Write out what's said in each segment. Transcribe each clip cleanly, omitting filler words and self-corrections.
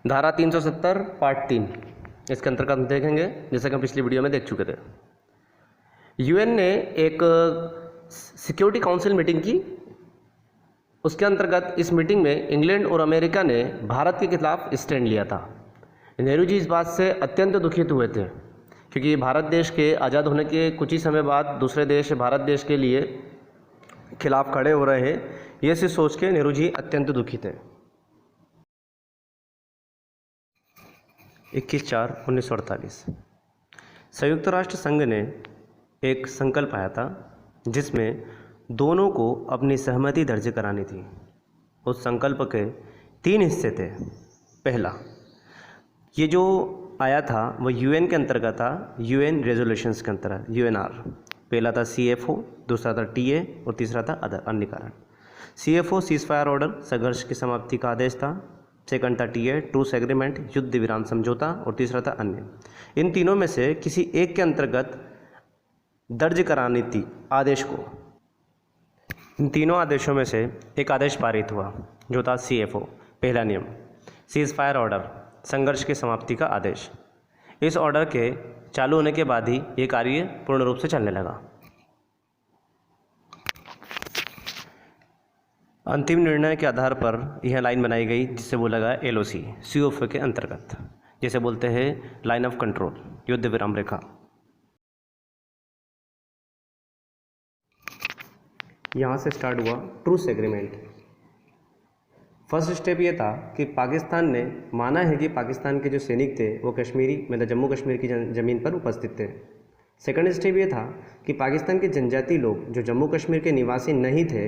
धारा 370 पार्ट 3 इसके अंतर्गत हम देखेंगे, जैसे कि हम पिछली वीडियो में देख चुके थे। यूएन ने एक सिक्योरिटी काउंसिल मीटिंग की। उसके अंतर्गत इस मीटिंग में इंग्लैंड और अमेरिका ने भारत के खिलाफ स्टैंड लिया था। नेहरू जी इस बात से अत्यंत दुखित हुए थे, क्योंकि भारत देश के आज़ाद होने के कुछ ही समय बाद दूसरे देश भारत देश के लिए खिलाफ खड़े हो रहे हैं। ये से सोच के नेहरू जी अत्यंत दुखी थे। 21/4/1948 संयुक्त राष्ट्र संघ ने एक संकल्प आया था, जिसमें दोनों को अपनी सहमति दर्ज करानी थी। उस संकल्प के 3 हिस्से थे। पहला, ये जो आया था वो यूएन के अंतर्गत था, यूएन रेजोल्यूशंस के अंतर्गत, यूएनआर। पहला था CFO, दूसरा था TA और तीसरा था अन्य कारण। CFO सीज़फायर ऑर्डर, संघर्ष की समाप्ति का आदेश था। सेकंड था TA ट्रूस एग्रीमेंट, युद्ध विराम समझौता, और तीसरा था अन्य। इन तीनों में से किसी एक के अंतर्गत दर्ज करानी थी आदेश को। इन तीनों आदेशों में से एक आदेश पारित हुआ, जो था CFO, पहला नियम, सीज़फायर ऑर्डर, संघर्ष की समाप्ति का आदेश। इस ऑर्डर के चालू होने के बाद ही ये कार्य पूर्ण रूप से चलने लगा। अंतिम निर्णय के आधार पर यह लाइन बनाई गई, जिससे बोला गया LOC, CFO के अंतर्गत, जिसे बोलते हैं लाइन ऑफ कंट्रोल, युद्ध विराम रेखा। यहाँ से स्टार्ट हुआ ट्रूस एग्रीमेंट। फर्स्ट स्टेप ये था कि पाकिस्तान ने माना है कि पाकिस्तान के जो सैनिक थे वो कश्मीरी मतलब जम्मू कश्मीर की ज़मीन पर उपस्थित थे। सेकंड स्टेप ये था कि पाकिस्तान के जनजाति लोग जो जम्मू कश्मीर के निवासी नहीं थे,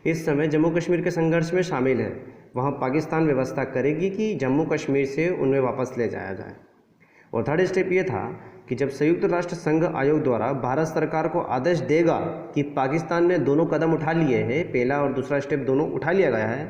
इस समय जम्मू कश्मीर के संघर्ष में शामिल है। वहाँ पाकिस्तान व्यवस्था करेगी कि जम्मू कश्मीर से उन्हें वापस ले जाया जाए। और थर्ड स्टेप ये था कि जब संयुक्त राष्ट्र संघ आयोग द्वारा भारत सरकार को आदेश देगा कि पाकिस्तान ने दोनों कदम उठा लिए हैं, पहला और दूसरा स्टेप दोनों उठा लिया गया है,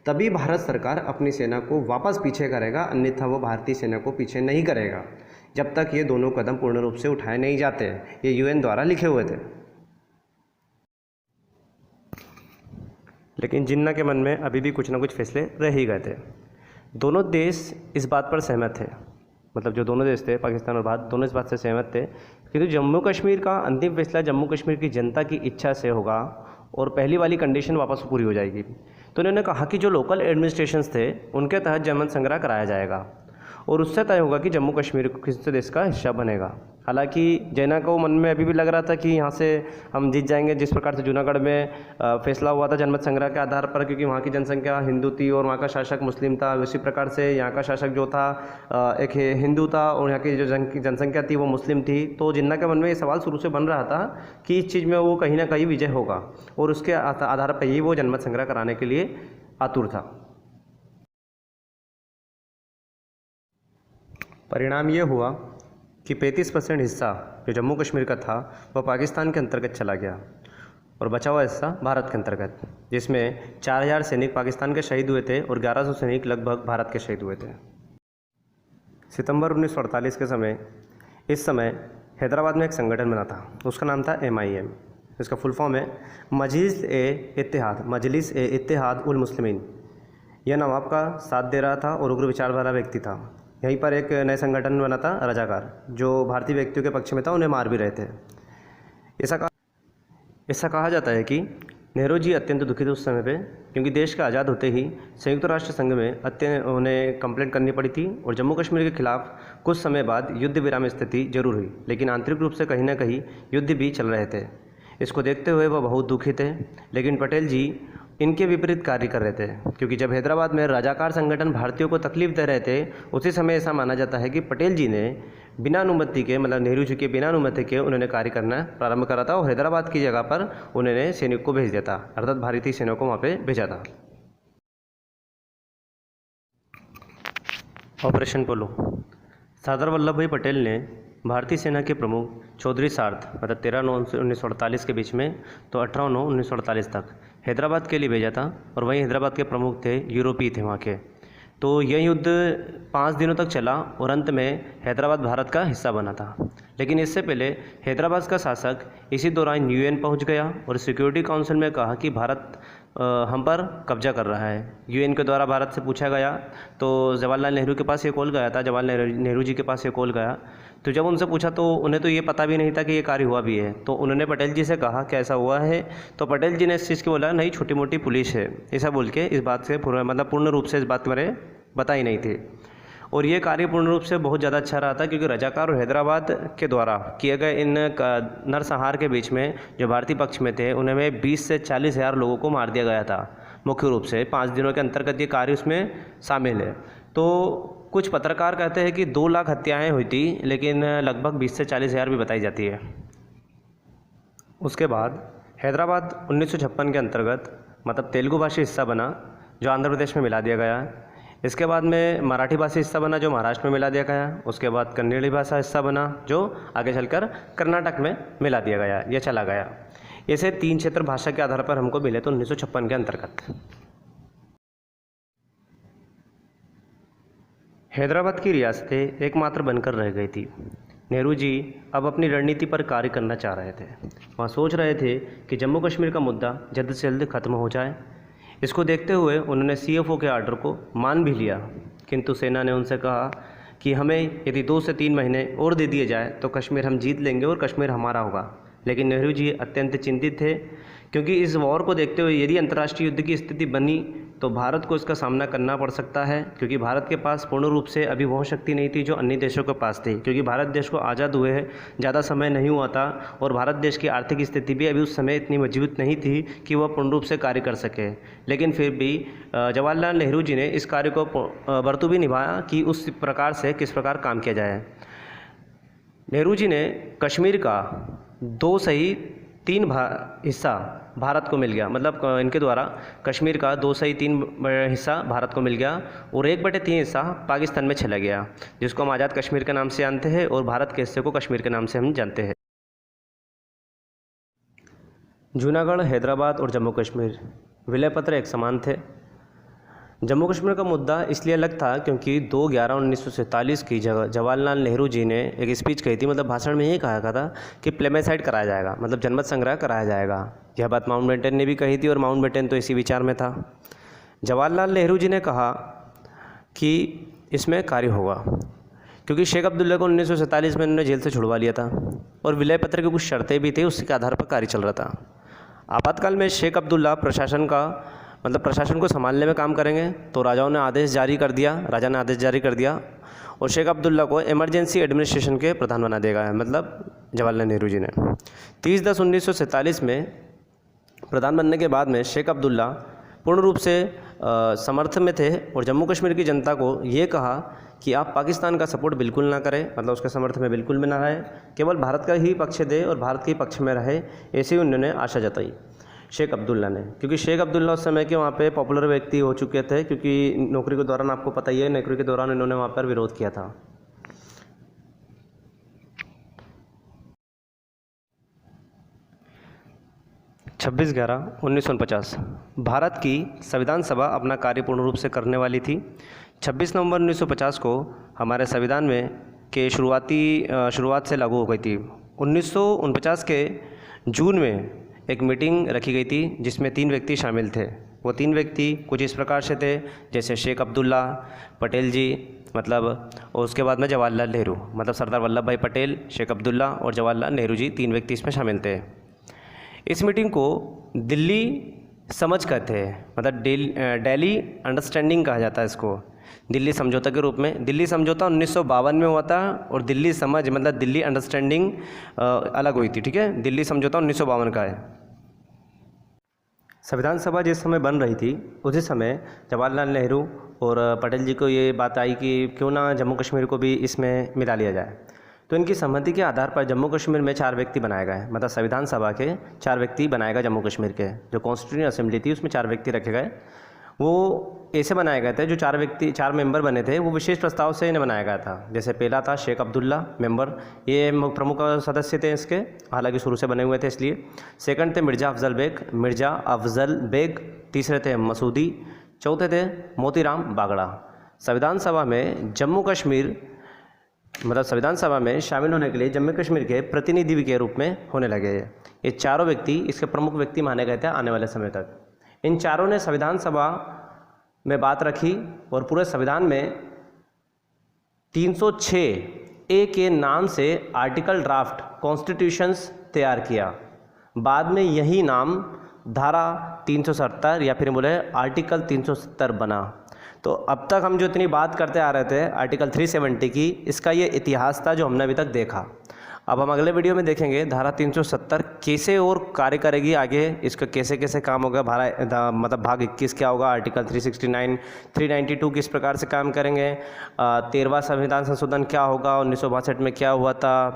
तभी भारत सरकार अपनी सेना को वापस पीछे करेगा, अन्यथा वो भारतीय सेना को पीछे नहीं करेगा जब तक ये दोनों कदम पूर्ण रूप से उठाए नहीं जाते। ये यूएन द्वारा लिखे हुए थे। लेकिन जिन्ना के मन में अभी भी कुछ ना कुछ फैसले रह ही गए थे। दोनों देश इस बात पर सहमत थे, मतलब जो दोनों देश थे, पाकिस्तान और भारत, दोनों इस बात से सहमत थे कि जम्मू कश्मीर का अंतिम फैसला जम्मू कश्मीर की जनता की इच्छा से होगा और पहली वाली कंडीशन वापस पूरी हो जाएगी। तो उन्होंने कहा कि जो लोकल एडमिनिस्ट्रेशंस थे उनके तहत जनमत संग्रह कराया जाएगा और उससे तय होगा कि जम्मू कश्मीर किस देश का हिस्सा बनेगा। हालांकि जैना को मन में अभी भी लग रहा था कि यहाँ से हम जीत जाएंगे, जिस प्रकार से जूनागढ़ में फैसला हुआ था जनमत संग्रह के आधार पर, क्योंकि वहाँ की जनसंख्या हिंदू थी और वहाँ का शासक मुस्लिम था। उसी प्रकार से यहाँ का शासक जो था एक हिंदू था और यहाँ की जो जनसंख्या थी वो मुस्लिम थी। तो जिन्ना के मन में ये सवाल शुरू से बन रहा था कि इस चीज़ में वो कहीं ना कहीं विजय होगा और उसके आधार पर ही वो जनमत संग्रह कराने के लिए आतुर था। परिणाम ये हुआ कि 35% हिस्सा जो जम्मू कश्मीर का था वह पाकिस्तान के अंतर्गत चला गया और बचा हुआ हिस्सा भारत के अंतर्गत, जिसमें 4000 सैनिक पाकिस्तान के शहीद हुए थे और 1100 सैनिक लगभग भारत के शहीद हुए थे। सितंबर 1948 के समय इस समय हैदराबाद में एक संगठन बना था, उसका नाम था MIM। इसका फुल फॉर्म है मजलिस-ए-इत्तेहाद उल मुस्लिमीन। यह नवाब का साथ दे रहा था और उग्र विचारधारा व्यक्ति था। यहीं पर एक नए संगठन बना था रजाकार, जो भारतीय व्यक्तियों के पक्ष में था, उन्हें मार भी रहे थे। ऐसा कहा जाता है कि नेहरू जी अत्यंत दुखी थे उस समय पे, क्योंकि देश के आज़ाद होते ही संयुक्त राष्ट्र संघ में उन्हें कंप्लेंट करनी पड़ी थी और जम्मू कश्मीर के खिलाफ कुछ समय बाद युद्ध विराम स्थिति जरूर हुई, लेकिन आंतरिक रूप से कहीं ना कहीं युद्ध भी चल रहे थे। इसको देखते हुए वह बहुत दुखी थे, लेकिन पटेल जी इनके विपरीत कार्य कर रहे थे, क्योंकि जब हैदराबाद में रजाकार संगठन भारतीयों को तकलीफ दे रहे थे, उसी समय ऐसा माना जाता है कि पटेल जी ने बिना अनुमति के, मतलब नेहरू जी के बिना अनुमति के उन्होंने कार्य करना प्रारंभ करा था और हैदराबाद की जगह पर उन्होंने सैनिक को भेज दिया था, अर्थात भारतीय सैनिकों को वहाँ पे भेजा था। ऑपरेशन पोलो। सरदार वल्लभ भाई पटेल ने भारतीय सेना के प्रमुख चौधरी सार्थ, मतलब 13/9/1948 के बीच में तो 18/9/1948 तक हैदराबाद के लिए भेजा था और वहीं हैदराबाद के प्रमुख थे यूरोपीय थे वहाँ के। तो यह युद्ध 5 दिनों तक चला और अंत में हैदराबाद भारत का हिस्सा बना था। लेकिन इससे पहले हैदराबाद का शासक इसी दौरान यूएन पहुंच गया और सिक्योरिटी काउंसिल में कहा कि भारत हम पर कब्जा कर रहा है। यूएन के द्वारा भारत से पूछा गया तो जवाहरलाल नेहरू के पास ये कॉल गया था, जवाहरलाल नेहरू जी के पास ये कॉल गया। तो जब उनसे पूछा तो उन्हें तो ये पता भी नहीं था कि ये कार्य हुआ भी है। तो उन्होंने पटेल जी से कहा कि ऐसा हुआ है। तो पटेल जी ने इस चीज़ की बोला नहीं, छोटी मोटी पुलिस है, ऐसा बोल के इस बात से पूर्ण रूप से इस बात के बारे में बता ही नहीं थे। और ये कार्य पूर्ण रूप से बहुत ज़्यादा अच्छा रहा था, क्योंकि रजाकार और हैदराबाद के द्वारा किए गए इन नरसंहार के बीच में जो भारतीय पक्ष में थे उन्हें 20 से 40 हज़ार लोगों को मार दिया गया था। मुख्य रूप से 5 दिनों के अंतर्गत ये कार्य उसमें शामिल है। तो कुछ पत्रकार कहते हैं कि 2 लाख हत्याएँ हुई थी, लेकिन लगभग 20 से 40 हज़ार भी बताई जाती है। उसके बाद हैदराबाद 1956 के अंतर्गत मतलब तेलुगु भाषी हिस्सा बना, जो आंध्र प्रदेश में मिला दिया गया। इसके बाद में मराठी भाषी हिस्सा बना, जो महाराष्ट्र में मिला दिया गया। उसके बाद कन्नड़ी भाषा हिस्सा बना, जो आगे चलकर कर्नाटक में मिला दिया गया, यह चला गया। ऐसे 3 क्षेत्र भाषा के आधार पर हमको मिले तो 1956 के अंतर्गत। हैदराबाद की रियासतें एकमात्र बनकर रह गई थी। नेहरू जी अब अपनी रणनीति पर कार्य करना चाह रहे थे। वहाँ सोच रहे थे कि जम्मू कश्मीर का मुद्दा जल्द से जल्द खत्म हो जाए। इसको देखते हुए उन्होंने CFO के आर्डर को मान भी लिया, किंतु सेना ने उनसे कहा कि हमें यदि 2 से 3 महीने और दे दिए जाए तो कश्मीर हम जीत लेंगे और कश्मीर हमारा होगा। लेकिन नेहरू जी अत्यंत चिंतित थे, क्योंकि इस वॉर को देखते हुए यदि अंतर्राष्ट्रीय युद्ध की स्थिति बनी तो भारत को इसका सामना करना पड़ सकता है, क्योंकि भारत के पास पूर्ण रूप से अभी वह शक्ति नहीं थी जो अन्य देशों के पास थी। क्योंकि भारत देश को आज़ाद हुए है ज़्यादा समय नहीं हुआ था, और भारत देश की आर्थिक स्थिति भी अभी उस समय इतनी मजबूत नहीं थी कि वह पूर्ण रूप से कार्य कर सके। लेकिन फिर भी जवाहरलाल नेहरू जी ने इस कार्य को बखूबी निभाया कि उस प्रकार से किस प्रकार काम किया जाए। नेहरू जी ने कश्मीर का 2 सही 3 हिस्सा भारत को मिल गया, मतलब इनके द्वारा कश्मीर का 2 सही 3 हिस्सा भारत को मिल गया, और 1/3 हिस्सा पाकिस्तान में चला गया, जिसको हम आज़ाद कश्मीर के नाम से जानते हैं, और भारत के हिस्से को कश्मीर के नाम से हम जानते हैं। जूनागढ़, हैदराबाद और जम्मू कश्मीर विलय पत्र एक समान थे। जम्मू कश्मीर का मुद्दा इसलिए अलग था क्योंकि 2/11/1947 की जवाहरलाल नेहरू जी ने एक स्पीच कही थी, मतलब भाषण में यही कहा था कि प्लेबसाइट कराया जाएगा, मतलब जनमत संग्रह कराया जाएगा। यह बात माउंटबेटन ने भी कही थी, और माउंटबेटन तो इसी विचार में था। जवाहरलाल नेहरू जी ने कहा कि इसमें कार्य होगा, क्योंकि शेख अब्दुल्ला को 1947 में उन्होंने जेल से छुड़वा लिया था, और विलय पत्र की कुछ शर्तें भी थी, उसके आधार पर कार्य चल रहा था। आपातकाल में शेख अब्दुल्ला प्रशासन को संभालने में काम करेंगे, तो राजा ने आदेश जारी कर दिया और शेख अब्दुल्ला को इमरजेंसी एडमिनिस्ट्रेशन के प्रधान बना देगा, मतलब जवाहरलाल नेहरू जी ने। 30/10/1947 में प्रधान बनने के बाद में शेख अब्दुल्ला पूर्ण रूप से समर्थ में थे, और जम्मू कश्मीर की जनता को ये कहा कि आप पाकिस्तान का सपोर्ट बिल्कुल ना करें, मतलब उसके समर्थ में बिल्कुल भी ना रहे, केवल भारत का ही पक्ष दे और भारत के पक्ष में रहे, ऐसी उन्होंने आशा जताई शेख अब्दुल्ला ने। क्योंकि शेख अब्दुल्ला उस समय के वहाँ पे पॉपुलर व्यक्ति हो चुके थे, क्योंकि नौकरी के दौरान आपको पता ही है, नौकरी के दौरान इन्होंने वहाँ पर विरोध किया था। छब्बीस 11/1949 भारत की संविधान सभा अपना कार्य पूर्ण रूप से करने वाली थी। 26 नवंबर 1950 को हमारे संविधान में के शुरुआत से लागू हो गई थी। 1949 के जून में एक मीटिंग रखी गई थी, जिसमें 3 व्यक्ति शामिल थे। वो 3 व्यक्ति कुछ इस प्रकार से थे, जैसे शेख अब्दुल्ला, पटेल जी, मतलब, और उसके बाद में जवाहरलाल नेहरू, मतलब सरदार वल्लभ भाई पटेल, शेख अब्दुल्ला और जवाहरलाल नेहरू जी, 3 व्यक्ति इसमें शामिल थे। इस मीटिंग को दिल्ली समझ कहते हैं, मतलब दिल्ली अंडरस्टैंडिंग कहा जाता है इसको, दिल्ली समझौता के रूप में। दिल्ली समझौता 1952 में हुआ था, और दिल्ली समझ मतलब दिल्ली अंडरस्टैंडिंग अलग हुई थी, ठीक है। दिल्ली समझौता 1952 का है। संविधान सभा जिस समय बन रही थी, उसी समय जवाहरलाल नेहरू और पटेल जी को ये बात आई कि क्यों ना जम्मू कश्मीर को भी इसमें मिला लिया जाए। तो इनकी सहमति के आधार पर जम्मू कश्मीर में 4 व्यक्ति बनाए गए, मतलब संविधान सभा के 4 व्यक्ति बनाए गए जम्मू कश्मीर के। जो कॉन्स्टिट्यूंट असेंबली थी उसमें 4 व्यक्ति रखे गए। वो ऐसे बनाए गए थे, जो 4 मेंबर बने थे, वो विशेष प्रस्ताव से इन्हें बनाया गया था। जैसे पहला था शेख अब्दुल्ला मेंबर, ये प्रमुख सदस्य थे इसके, हालांकि शुरू से बने हुए थे इसलिए। सेकंड थे मिर्ज़ा अफजल बेग, तीसरे थे मसूदी, चौथे थे मोतीराम बागड़ा। संविधान सभा में शामिल होने के लिए जम्मू कश्मीर के प्रतिनिधि के रूप में होने लगे। ये चारों व्यक्ति इसके प्रमुख व्यक्ति माने गए थे आने वाले समय तक। इन चारों ने संविधान सभा में बात रखी और पूरे संविधान में 306 ए के नाम से आर्टिकल ड्राफ्ट कॉन्स्टिट्यूशंस तैयार किया। बाद में यही नाम धारा 370 या फिर बोले आर्टिकल 370 बना। तो अब तक हम जो इतनी बात करते आ रहे थे आर्टिकल 370 की, इसका ये इतिहास था जो हमने अभी तक देखा। अब हम अगले वीडियो में देखेंगे धारा 370 कैसे और कार्य करेगी आगे, इसका कैसे कैसे काम होगा, मतलब भाग 21 क्या होगा, आर्टिकल 369 392 किस प्रकार से काम करेंगे, 13वां संविधान संशोधन क्या होगा, 1962 में क्या हुआ था,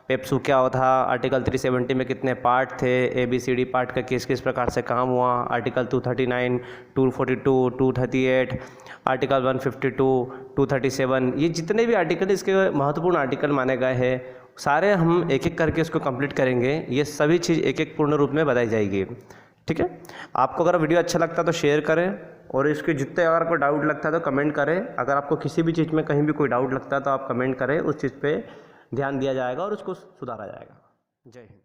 पेप्सू क्या होता था, आर्टिकल 370 में कितने पार्ट थे, ABCD पार्ट का किस किस प्रकार से काम हुआ, आर्टिकल 239 242 238 आर्टिकल 152 237, ये जितने भी आर्टिकल इसके महत्वपूर्ण आर्टिकल माने गए हैं सारे हम एक एक करके इसको कंप्लीट करेंगे। ये सभी चीज़ एक एक पूर्ण रूप में बताई जाएगी। ठीक है, आपको अगर वीडियो अच्छा लगता है तो शेयर करें और इसके जितने अगर आपको डाउट लगता है तो कमेंट करें। अगर आपको किसी भी चीज़ में कहीं भी कोई डाउट लगता है तो आप कमेंट करें, उस चीज़ पे ध्यान दिया जाएगा और उसको सुधारा जाएगा। जय हिंद।